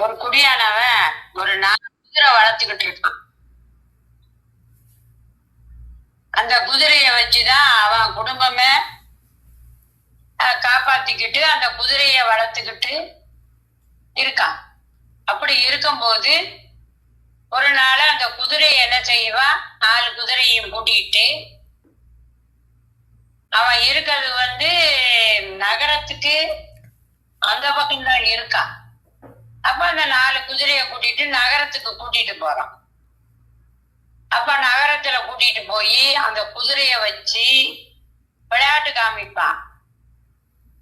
ஒரு குடியானவன் ஒரு 4 குதிரை வளர்த்துக்கிட்டு இருக்கான். அந்த குதிரைய வச்சுதான் அவன் குடும்பமே காப்பாத்திக்கிட்டு அந்த குதிரைய வளர்த்துக்கிட்டு இருக்கான். அப்படி இருக்கும்போது ஒரு நாள் அந்த குதிரையை என்ன செய்வான், 4 குதிரையும் கூட்டிட்டு அவன் இருக்கிறது நகரத்துக்கு அந்த பக்கம்தான் இருக்கான். அப்ப அந்த 4 குதிரையை கூட்டிட்டு நகரத்துக்கு கூட்டிட்டு போறான். அப்ப நகரத்துல கூட்டிட்டு போய் அந்த குதிரைய வச்சு விளையாட்டு காமிப்பான்.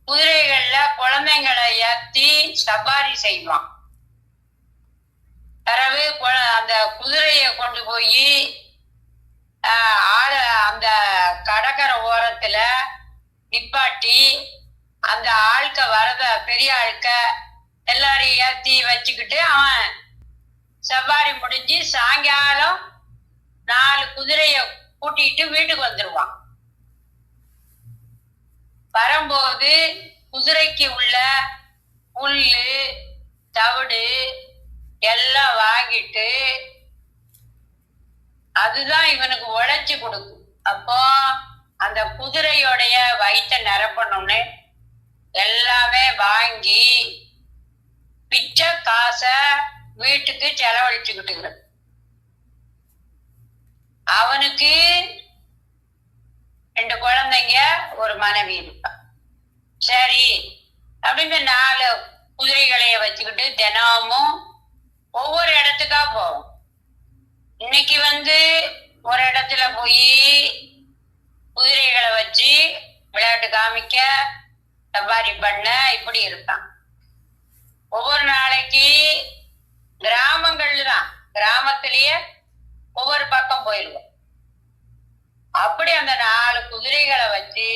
குதிரைகள்ல குழந்தைங்களை ஏத்தி சவாரி செய்வான். பிறகு அந்த குதிரைய கொண்டு போய் அந்த கடற்கரை ஓரத்துல நிப்பாட்டி அந்த ஆட்க வரத பெரிய ஆட்க எல்லாரையும் ஏத்தி வச்சுக்கிட்டு அவன் சவாரி முடிஞ்சு சாயங்காலம் 4 குதிரைய கூட்டிட்டு வீட்டுக்கு வந்துருவான். வரும்போது குதிரைக்கு உள்ள புல்லு தவிடு எல்லாம் வாங்கிட்டு அதுதான் இவனுக்கு உழைச்சு கொடுக்கும். அப்போ அந்த குதிரையோடைய வயிற்ற நிரப்பணும்னு எல்லாமே வாங்கி பிச்சை காசை வீட்டுக்கு செலவழிச்சுக்கிட்டு அவனுக்கு 2 குழந்தைங்க ஒரு மனைவி இருப்பான். சரி அப்படின்னு 4 குதிரைகளைய வச்சுக்கிட்டு தினமும் ஒவ்வொரு இடத்துக்கா போவோம். இன்னைக்கு ஒரு இடத்துல போய் குதிரைகளை வச்சு விளையாட்டு காமிக்க சவாரி பண்ண இப்படி இருப்பான். ஒவ்வொரு நாளைக்கு கிராமங்கள்ல தான் கிராமத்திலேயே ஒவ்வொரு பக்கம் போயிடுவோம். அப்படி அந்த 4 குதிரைகளை வச்சு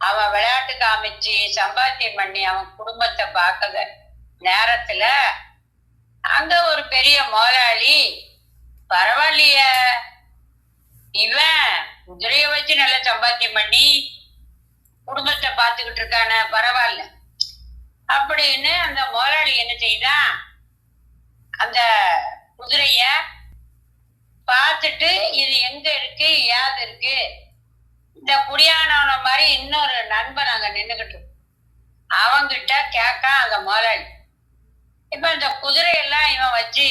அவன் விளையாட்டு காமிச்சு சம்பாத்தியம் பண்ணி அவன் குடும்பத்தை பார்க்கற நேரத்துல அங்க ஒரு பெரிய முதலாளி, பரவாயில்லைய இவன் குதிரைய வச்சு நல்லா சம்பாத்தியம் பண்ணி குடும்பத்தை பார்த்துக்கிட்டு இருக்கான, பரவாயில்ல அப்படின்னு அந்த முதலாளி என்ன செய்தான், அந்த குதிரைய பார்த்துட்டு இது எங்க இருக்கு யாது இருக்கு, இந்த குடியானவன மாதிரி இன்னொரு நண்பன் அங்க நின்னுகிட்டு அவங்கிட்ட கேட்க அந்த முதலாளி, இப்ப இந்த குதிரையெல்லாம் இவன் வச்சு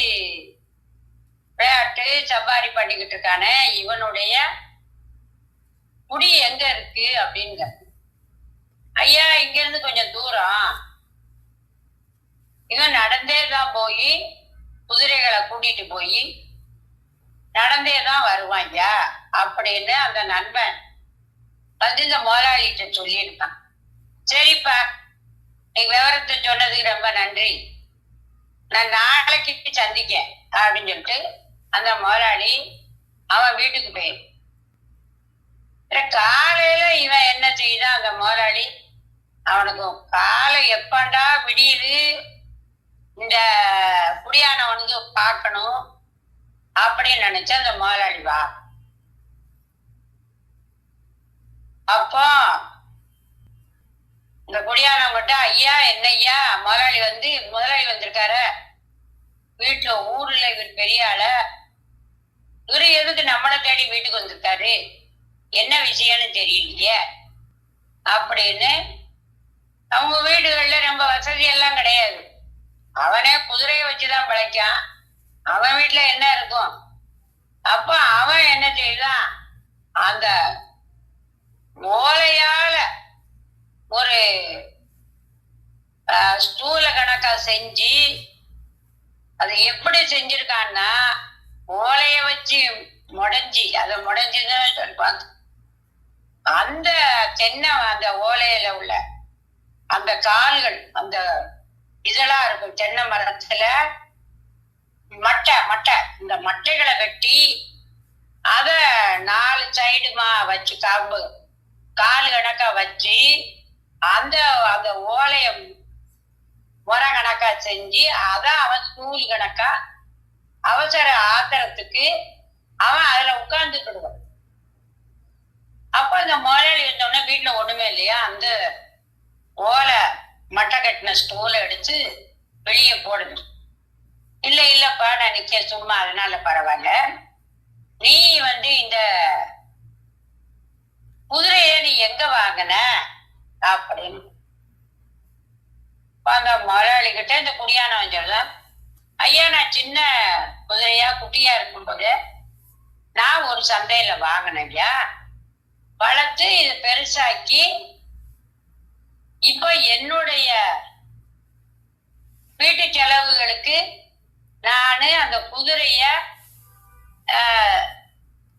விளையாட்டு சவாரி பண்ணிக்கிட்டு இருக்கானே, இவனுடைய குடி எங்க இருக்கு அப்படிங்க. ஐயா இங்க இருந்து கொஞ்சம் தூரம், இவன் நடந்தே தான் போய் குதிரைகளை கூட்டிட்டு போய் நடந்தே தான் வருவான் ஐயா அப்படின்னு அந்த நண்பன் இந்த முதலாளிகிட்ட சொல்லியிருக்கான். சரிப்பா, நீ விவரத்தை சொன்னதுக்கு ரொம்ப நன்றி, நான் நாளைக்கு சந்திக்க அப்படின்னு சொல்லிட்டு அந்த முதலாளி அவன் வீட்டுக்கு போயிரு. காலையில இவன் என்ன செய்தான், அந்த முதலாளி அவனுக்கு காலை எப்பண்டா விடியுது, இந்த குடியானவனுக்கு பார்க்கணும் அப்படின்னு நினைச்ச அந்த முதலாளி வா. அப்போ இந்த குடியானவங்கிட்ட, ஐயா என்ன ஐயா முதலாளி வந்திருக்காரு வீட்டுல, ஊர்ல இவர் பெரிய ஆள, இவரு எதுக்கு நம்மளை தேடி வீட்டுக்கு வந்திருக்காரு, என்ன விஷயம்னு தெரியலையே அப்படின்னு. அவங்க வீடுகள்ல ரொம்ப வசதி எல்லாம் கிடையாது, அவனே குதிரையை வச்சுதான் பிழைக்கான், அவன் வீட்டுல என்ன இருக்கும். அப்ப அவன் என்ன செய்தான், அந்த ஓலையால ஒரு ஸ்டூல கணக்கா செஞ்சு, அது எப்படி செஞ்சிருக்கான்னா ஓலைய வச்சு முடைஞ்சுதான் சொல்லுவாங்க. அந்த தென்னை அந்த ஓலையில உள்ள அந்த கால்கள் அந்த இதெல்லாம் இருக்கும், தென்னை மரத்துல மட்டை இந்த மட்டைகளை வெட்டி அத 4 சைடுமா வச்சு காம்பு கால் கணக்கா வச்சு அந்த அந்த ஓலைய முறை கணக்கா செஞ்சு அத அவன் ஸ்கூல் கணக்கா அவசர ஆத்திரத்துக்கு அவன் அதுல உட்கார்ந்துக்கிடுவான். அப்ப அந்த முதலாளி இருந்தோடனே வீட்டுல ஒண்ணுமே இல்லையா, அந்த ஓலை மட்டை கட்டின ஸ்டூலை எடுத்து வெளியே போடுது. இல்ல இல்லப்பா நான் நிக்க சும்மா, அதனால பரவாயில்ல. நீ வந்து இந்த குதிரைய நீ எங்க வாங்கின அப்படின்னு அந்த முதலாளி கிட்ட இந்த குடியானவன் சொல்றான், ஐயா நான் சின்ன குதிரையா குட்டியா இருக்கும்போது நான் ஒரு சந்தையில வாங்கினேன் ஐயா, வளர்த்து இது பெருசாக்கி இப்ப என்னுடைய வீட்டு செலவுகளுக்கு நானு அந்த குதிரைய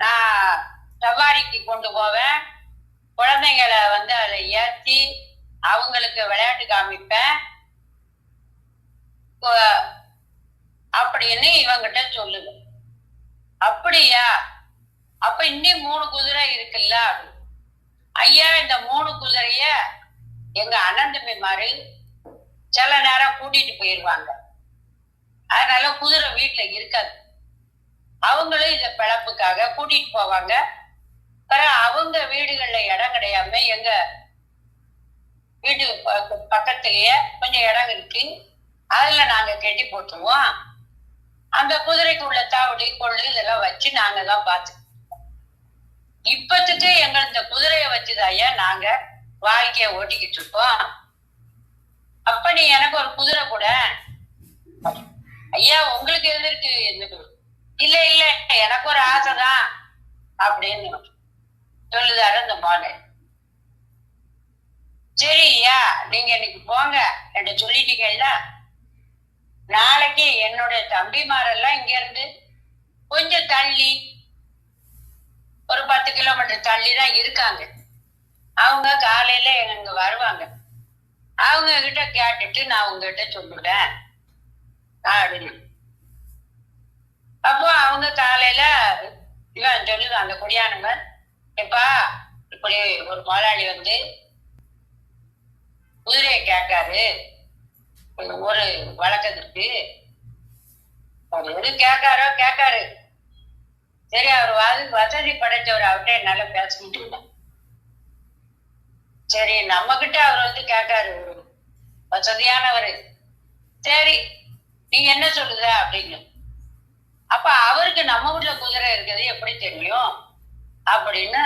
நான் சவாரிக்கு கொண்டு போவேன், குழந்தைங்களை வந்து அதை ஏற்றி அவங்களுக்கு விளையாட்டு காமிப்பேன் அப்படின்னு இவங்கிட்ட சொல்லுது. அப்படியா, அப்ப இன்னும் 3 குதிரை இருக்குல்ல? ஐயா இந்த 3 குதிரைய எங்க அண்ணன் தம்பி மாதிரி சில நேரம் கூட்டிட்டு போயிருவாங்க, அதனால குதிரை வீட்டுல இருக்காது. அவங்களும் இத பிழப்புக்காக கூட்டிட்டு போவாங்க. அவங்க வீடுகள்ல இடம் கிடையாம எங்க வீட்டு பக்கத்திலேயே கொஞ்சம் இடம் இருக்கு, அதுல நாங்க கட்டி போட்டுருவோம். அந்த குதிரைக்கு உள்ள தாவடி கொள்ளு இதெல்லாம் வச்சு நாங்க தான் பார்த்து இப்பத்துக்கு எங்க இந்த குதிரைய வச்சுதாயா நாங்க வாழ்க்கைய ஓட்டிக்கிட்டு இருக்கோம். அப்ப நீ எனக்கு ஒரு குதிரை கூட. ஐயா உங்களுக்கு எது இருக்கு? இல்ல இல்ல எனக்கு ஒரு ஆசைதான் அப்படின்னு சொல்லுதாரு அந்த மாலை. சரி ஐயா நீங்க இன்னைக்கு போங்க என்று சொல்லிட்டீங்கல்ல, நாளைக்கு என்னுடைய தம்பிமாரெல்லாம் இங்க இருந்து கொஞ்சம் தள்ளி ஒரு 10 கிலோமீட்டர் தள்ளி தான் இருக்காங்க. அவங்க காலையில எங்க வருவாங்க, அவங்க கிட்ட கேட்டுட்டு நான் உங்ககிட்ட சொல்லுவேன் அப்படின்னு. அப்போ அவங்க காலையில இவன் சொல்லுது அந்த குடியானவன், எப்பா இப்படி ஒரு முதலாளி வந்து குதிரையை கேட்காரு, ஒரு வழக்கத்துக்கு அவர் எது கேட்காரு. சரி அவர் வசதி படைச்சவர், அவர்கிட்ட என்னால பேசிக்கிட்டு இருந்தேன். சரி நம்ம கிட்ட அவர் வந்து கேட்காரு, வசதியானவர், சரி நீங்க என்ன சொல்லுத அப்படின்னு. அப்ப அவருக்கு நம்ம வீட்டுல குதிரை இருக்குது எப்படி தெரியும் அப்படின்னு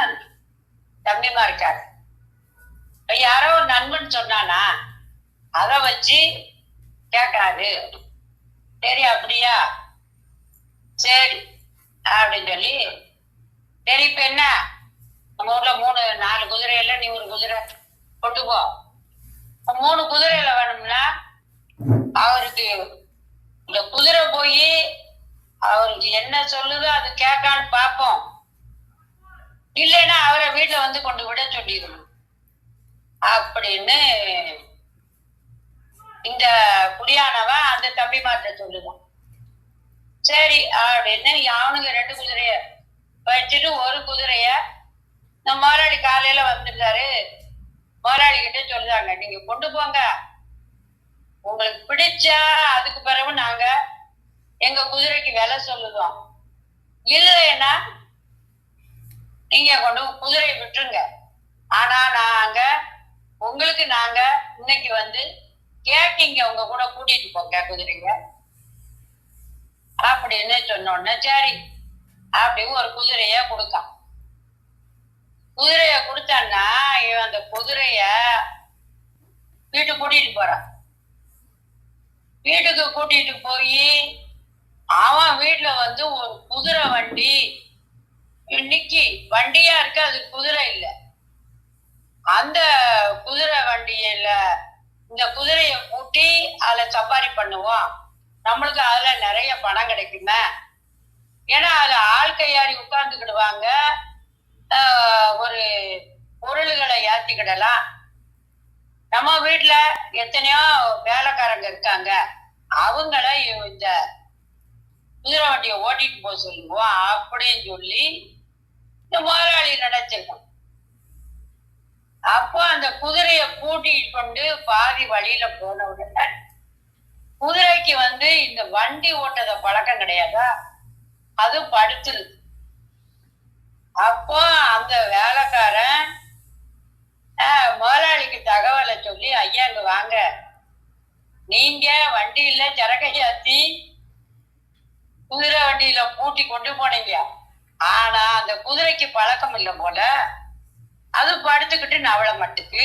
தம்பிமா இருக்காரு. யாரோ ஒரு நண்பன் சொன்னானா அத வச்சு கேட்காரு. சரி அப்படியா, சரி அப்படின்னு சொல்லி, சரி இப்ப என்ன நம்ம ஊர்ல 4 குதிரையில நீ ஒரு குதிரை கொண்டு போ. 3 குதிரையில வேணும்னா அவருக்கு இந்த குதிரை போய் அவருக்கு என்ன சொல்லுதோ அது கேட்கான்னு பார்ப்போம், இல்லைன்னா அவரை வீட்டுல வந்து கொண்டு விட சொல்லிடணும் அப்படின்னு இந்த குடியானவன் அந்த தம்பிமார்ட்ட சொல்லுதான். சரி அப்படின்னு அவனுங்க 2 குதிரைய வச்சுட்டு ஒரு குதிரைய இந்த முதலாளி காலையில வந்துட்டாரு, முதலாளி கிட்ட சொல்லுதாங்க, நீங்க கொண்டு போங்க, உங்களுக்கு பிடிச்சா அதுக்கு பிறகு நாங்க எங்க குதிரைக்கு விலை சொல்லுதோம், இல்லைன்னா நீங்க கொண்டு குதிரையை விட்டுருங்க, ஆனா உங்களுக்கு நாங்க இன்னைக்கு வந்து கேக்கிங்க உங்க கூட கூட்டிட்டு போங்க குதிரைங்க அப்படின்னு சொன்னோன்னு, சரி அப்படின்னு ஒரு குதிரைய கொடுத்தான். குதிரைய கொடுத்தான்னா இவன் அந்த குதிரைய வீட்டுக்கு கூட்டிட்டு போறான். வீட்டுக்கு கூட்டிட்டு போய் அவன் வீட்டுல வந்து ஒரு குதிரை வண்டி இன்னைக்கு வண்டியா இருக்கு, அது குதிரை இல்ல. அந்த குதிரை வண்டியில இந்த குதிரைய பூட்டி அதுல சவாரி பண்ணுவோம், நம்மளுக்கு அதுல நிறைய பணம் கிடைக்குமே, ஏன்னா அதுல ஆள் கையாடி உட்கார்ந்துக்கிடுவாங்க, ஒரு பொருள்களை ஏத்திக்கிடலாம். நம்ம வீட்டுல எத்தனையோ வேலைக்காரங்க இருக்காங்க, அவங்கள இந்த குதிரை வண்டியை ஓட்டிட்டு போக சொல்லுவோம் அப்படின்னு சொல்லி இந்த முதலாளி நினைச்சிருக்கோம். அப்போ அந்த குதிரைய பூட்டிட்டு கொண்டு பாதி வழியில போன உடனே குதிரைக்கு வந்து இந்த வண்டி ஓட்டத பழக்கம் கிடையாதா, அது படுத்துருது. அப்போ அந்த வேலைக்காரன் முதலாளிக்கு தகவலை சொல்லி, ஐயா இங்க வாங்க, நீங்க வண்டியில சரக்கை ஏத்தி குதிரை வண்டியில பூட்டி கொண்டு போனீங்க. ஆனா அந்த குதிரைக்கு பழக்கம் இல்லை போல, அது படுத்துக்கிட்டு நவள மட்டுக்கு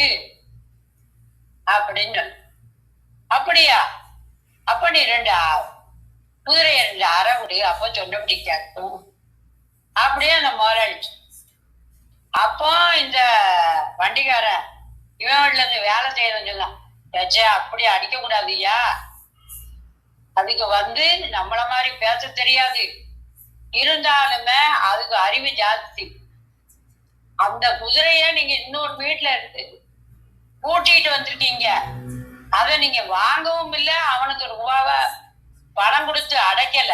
அப்படின்னு. அப்படியா? அப்ப நீ குதிரைய 2 அரை விடு, அப்ப சொன்னபடி கேட்கும் அப்படியே அந்த முதலாளி. அப்போ இந்த வண்டிக்காரன் இவன் வீட்டுல இருந்து வேலை செய்யறதுன்னு சொன்னான். அப்படி அடிக்க கூடாதுயா, அதுக்கு நம்மள மாதிரி பேச தெரியாது, இருந்தாலுமே அதுக்கு அறிவு ஜாஸ்தி. அந்த குதிரைய நீங்க இன்னொரு வீட்டுல இருந்து கூட்டிட்டு வந்திருக்கீங்க, அதை நீங்க வாங்கவும் இல்லை, அவனுக்கு ரூபாவை பணம் கொடுத்து அடைக்கல.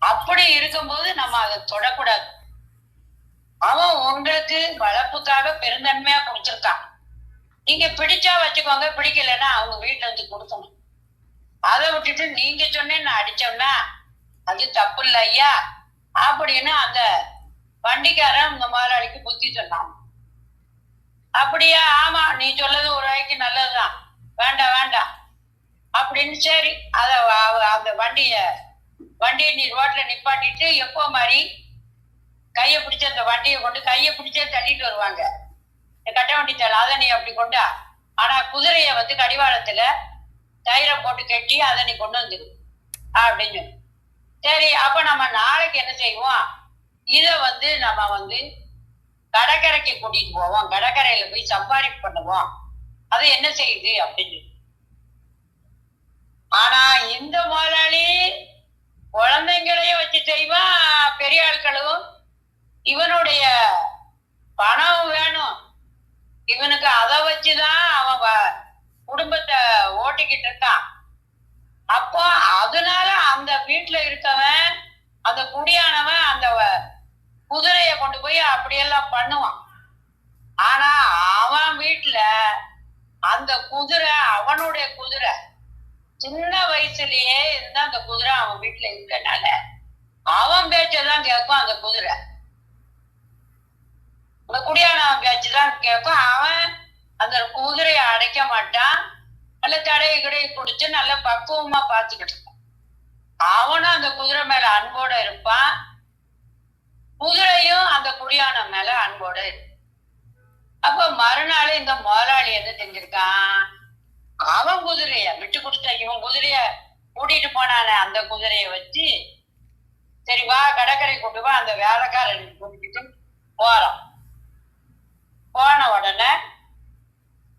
அப்படி இருக்கும்போது நம்ம அதை தொடக்கூடாது. அவன் உங்களுக்கு வளர்ப்புக்காக பெருந்தன்மையா கொடுத்துருக்கான். நீங்க பிடிச்சா வச்சுக்கோங்க, பிடிக்கலன்னா அவங்க வீட்டுல இருந்து கொடுக்கணும். அதை விட்டுட்டு நீங்க சொன்னேன்னு அடிச்சோம்னா அது தப்பு இல்லை ஐயா அப்படின்னு அந்த வண்டிக்காரன் இந்த முதலாளிக்கு புத்தி சொன்னான். அப்படியா? ஆமா, நீ சொல்றது ஒரு வகைக்கு நல்லதுதான், வேண்டாம் வேண்டாம் அப்படின்னு. சரி, அந்த வண்டியை நீ ரோட்ல நிப்பாட்டிட்டு எப்போ மாதிரி கையை பிடிச்ச அந்த வண்டியை கொண்டு கையை பிடிச்சே தள்ளிட்டு வருவாங்க, கட்ட வண்டி தள்ள, அதை நீ அப்படி கொண்டா. ஆனா குதிரைய கடிவாளத்துல தயிரை போட்டு கட்டி அதை நீ கொண்டு வந்துடு அப்படின்னு. சரி, அப்ப நம்ம நாளைக்கு என்ன செய்வோம், இத நம்ம கடற்கரைக்கு கூட்டிட்டு போவோம், கடற்கரையில போய் சம்பாரி பண்ணுவோம், அது என்ன செய்யுது அப்படின்னு. ஆனா இந்த முதலாளி குழந்தைங்களையும் வச்சு செய்வான், பெரிய ஆட்களும். இவனுடைய பணம் வேணும், இவனுக்கு அதை வச்சுதான் அவன் குடும்பத்தை ஓட்டிக்கிட்டு இருக்கான். அப்போ அதனால அந்த வீட்டுல இருக்கவன், அந்த குடியானவன் அந்த குதிரைய கொண்டு போய் அப்படியெல்லாம் பண்ணுவான். ஆனா அவன் வீட்டுல அந்த குதிரை அவனுடைய குதிரை, சின்ன வயசுலயே இருந்தா அந்த குதிரை அவன் வீட்டுல இருக்கனால அவன் பேச்சதான் கேட்கும். அந்த குதிரை அந்த குடியானவன் பேச்சுதான் கேட்கும். அவன் அந்த குதிரைய அடைக்க மாட்டான், நல்ல தடையை கிடையை குடிச்சு நல்ல பக்குவமா பார்த்துக்கிட்டு இருப்பான். அவனும் அந்த குதிரை மேல அன்போட இருப்பான், குதிரையும் அந்த குடியான மேல அன்போட இருப்பான். அப்ப மறுநாள் இந்த முதலாளி என்ன செஞ்சிருக்கான், அவன் குதிரைய விட்டு கொடுத்த இவன் குதிரைய கூட்டிட்டு போனானே அந்த குதிரைய வச்சு, சரி வா கடற்கரை கூட்டு வா, அந்த வேலைக்காரன் கூட்டிட்டு போறான். போன உடனே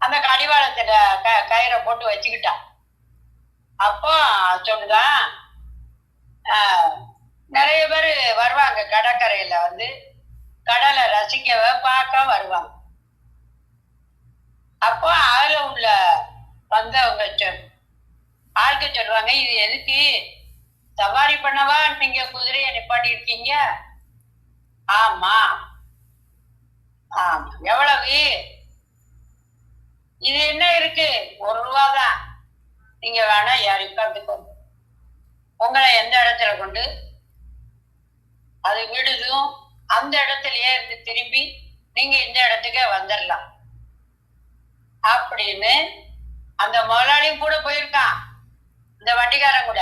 அந்த கடிவாளத்துல கயிறை போட்டு வச்சுக்கிட்டான். அப்போ சொல்லுதான், நிறைய பேர் வருவாங்க கடற்கரையில கடலை ரசிக்க பார்க்க வருவாங்க. அப்போ அதுல உள்ள வந்தவங்க ஆட்க சொல்லுவாங்க, இது எதுக்கு சவாரி பண்ணவா நீங்க குதிரையை நிப்பாட்டி இருக்கீங்க? ஆமா. ஆமா, எவ்வளவு? இது என்ன இருக்கு, 1 ரூபாதான், நீங்க வேணா யார் உட்கார்ந்துக்கோங்க, உங்களை எந்த இடத்துல கொண்டு அது விடுதும் அந்த இடத்துலயே இருந்து திரும்பி நீங்க இந்த இடத்துக்கே வந்துடலாம் அப்படின்னு. அந்த முதலாளியும் கூட போயிருக்கான், இந்த வண்டிக்காரன் கூட.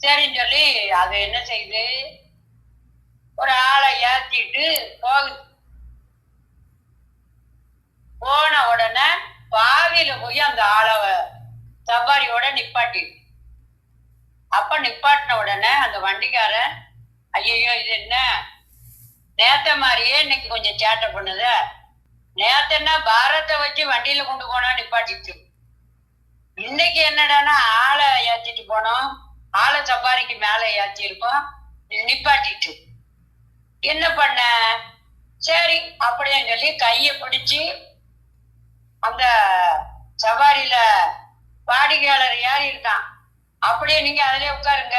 சரின்னு சொல்லி அது என்ன செய்யுது, ஒரு ஆளை ஏத்திட்டு போகுது. போன உடனே பாதியில போய் அந்த ஆளை சவாரியோட நிப்பாட்டி. அப்ப நிப்பாட்டின உடனே அந்த வண்டிக்காரன், ஐயோ இது என்ன நேத்த மாதிரியே இன்னைக்கு கொஞ்சம் சேட்டை பண்ணுத, நேத்தன்னா பாரத்தை வச்சு வண்டியில கொண்டு போனா நிப்பாட்டிச்சு, இன்னைக்கு என்னடானா ஆளை ஏத்திட்டு போனோம், ஆளை சவாரிக்கு மேல ஏத்தி இருக்கோம், நிப்பாட்டிட்டு என்ன பண்ண? சரி அப்படின்னு சொல்லி கைய பிடிச்சு அந்த சவாரியில வாடிக்கையாளர் ஏறி இருக்கான், அப்படியே நீங்க அதுலயே உட்காருங்க,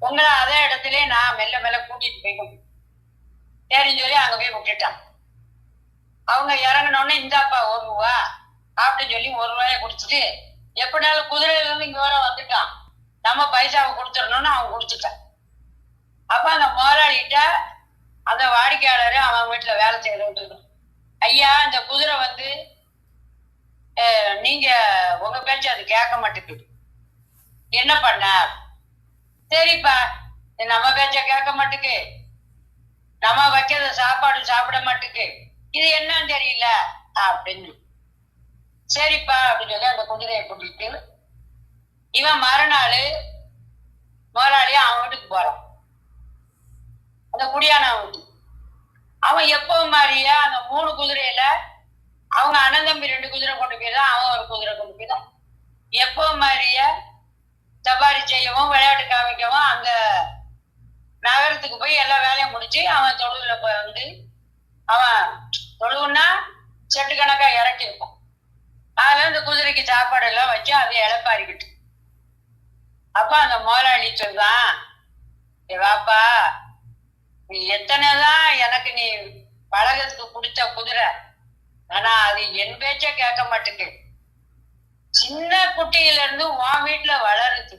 உங்களை அதே இடத்துல நான் மெல்ல மெல்ல கூட்டிட்டு போய்க்கணும். சரின்னு சொல்லி அங்க போய் விட்டுட்டான். அவங்க இறங்கினோடனே இந்தாப்பா 1 ரூபா அப்படின்னு சொல்லி 1 ரூபாய குடிச்சிட்டு, எப்படினாலும் குதிரையில இருந்து இங்க வர வந்துட்டான், நம்ம பைசாவை கொடுத்துடணும்னு அவன் குடிச்சுட்டான். அப்ப அந்த முதலாளிகிட்ட அந்த வாடிக்கையாளர் அவன் வீட்டுல வேலை செய்யறது, ஐயா இந்த குதிரை நீங்க உங்க பேச்சு அது கேட்க மாட்டேங்குது. என்ன பண்ண? சரிப்பா, நம்ம பேச்ச கேட்க மாட்டுக்கு, நம்ம வைக்கிறத சாப்பாடு சாப்பிட மாட்டுக்கு, இது என்னன்னு தெரியல அப்படின்னு. சரிப்பா அப்படின்னு சொல்லி அந்த குதிரையை கூட்டிட்டு இவன் மறுநாள் முதலாளியா அவன் வீட்டுக்கு போறான். அந்த குடியான வீட்டுக்கு அவன் எப்பவும் மாதிரியா அந்த 3 குதிரையில அவங்க அண்ணன் தம்பி 2 குதிரை கொண்டு போய்தான், அவன் ஒரு குதிரை கொண்டு போய்தான். எப்பவும் மாதிரியா சவாரி செய்யவும் விளையாட்டு காமிக்கவும் அங்க நகரத்துக்கு போய் எல்லா வேலையும் முடிச்சு அவன் தொழுவுல வந்து அவன் தொழுவுன்னா செட்டு கணக்கா இறக்கி இருக்கும். அதுல இந்த குதிரைக்கு சாப்பாடு எல்லாம் வச்சு அதை இழப்பாரிக்கிட்டு அப்ப அந்த முதலாளி சொல்றான், வாப்பா, நீ எத்தனைதான் எனக்கு நீ பழகத்துக்கு பிடிச்ச குதிரை, ஆனா அது என் பேச்ச கேட்க மாட்டேங்கு. சின்ன குட்டியில இருந்து உன் வீட்டுல வளருது,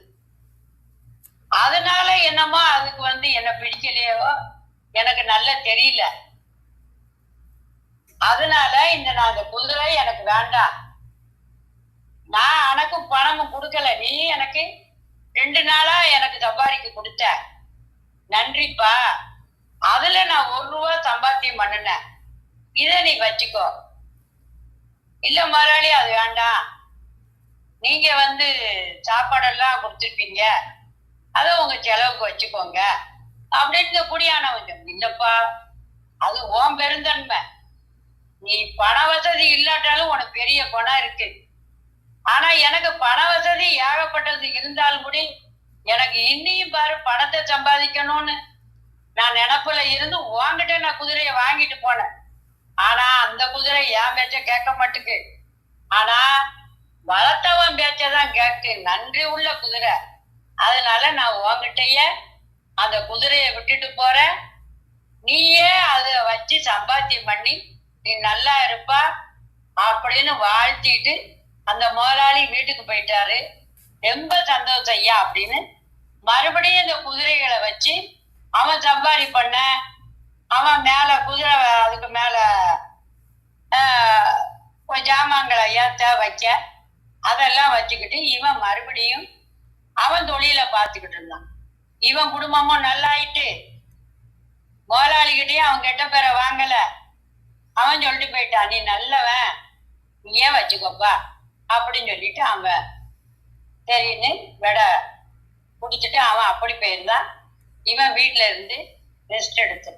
அதனால என்னமோ அதுக்கு என்ன பிடிக்கலையோ எனக்கு நல்லா தெரியல. அதனால நான் அந்த குதிரை எனக்கு வேண்டாம். நான் எனக்கு பணமும் கொடுக்கல, நீ எனக்கு 2 நாளா எனக்கு சம்பாதிக்க கொடுத்த, நன்றிப்பா. அதுல நான் 1 ரூபா சம்பாத்தியம் பண்ணினேன், இத நீ வச்சுக்கோ. இல்ல முதலாளி, அது வேண்டாம், நீங்க சாப்பாடெல்லாம் கொடுத்துருப்பீங்க, அதை உங்க செலவுக்கு வச்சுக்கோங்க அப்படின்னு குடியானவன். இல்லப்பா, அது உன் பெருந்தன்மை, நீ பண வசதி இல்லாட்டாலும் உனக்கு பெரிய பணம் இருக்கு. ஆனா எனக்கு பண வசதி ஏகப்பட்டது இருந்தாலும் கூட எனக்கு இன்னையும் பாரு பணத்தை சம்பாதிக்கணும்னு நான் நினைப்புல இருந்து உன்கிட்ட நான் குதிரையை வாங்கிட்டு போனேன். ஆனா அந்த குதிரை என் பேச்ச கேட்க மாட்டுக்கு, ஆனா வளர்த்தவன் பேச்சதான் கேட்டு நன்றி உள்ள குதிரை. அதனால நான் உன்கிட்டயே அந்த குதிரையை விட்டுட்டு போறேன், நீயே அதை வச்சு சம்பாத்தியம் பண்ணி நீ நல்லா இருப்பா அப்படின்னு வாழ்த்திட்டு அந்த முதலாளி வீட்டுக்கு போயிட்டாரு. ரொம்ப சந்தோஷம் ஐயா அப்படின்னு மறுபடியும் இந்த குதிரைகளை வச்சு அவன் சம்பாரி பண்ண, அவன் மேல குதிரை அதுக்கு மேல ஜாமான்களை ஏத்த வைக்க அதெல்லாம் வச்சுக்கிட்டு இவன் மறுபடியும் அவன் தொழிலை பார்த்துக்கிட்டு இருந்தான். இவன் குடும்பமும் நல்லாயிட்டு முதலாளிகிட்டையும் அவன் கெட்ட பேரை வாங்கல. அவன் சொல்லிட்டு போயிட்டான், நீ நல்லவன், நீயே வச்சுக்கோப்பா அப்படின்னு சொல்லிட்டு அவன் சரின்னு விட குடிச்சிட்டு அவன் அப்படி போயிருந்தான். இவன் வீட்டுல இருந்து ரெஸ்ட் எடுத்து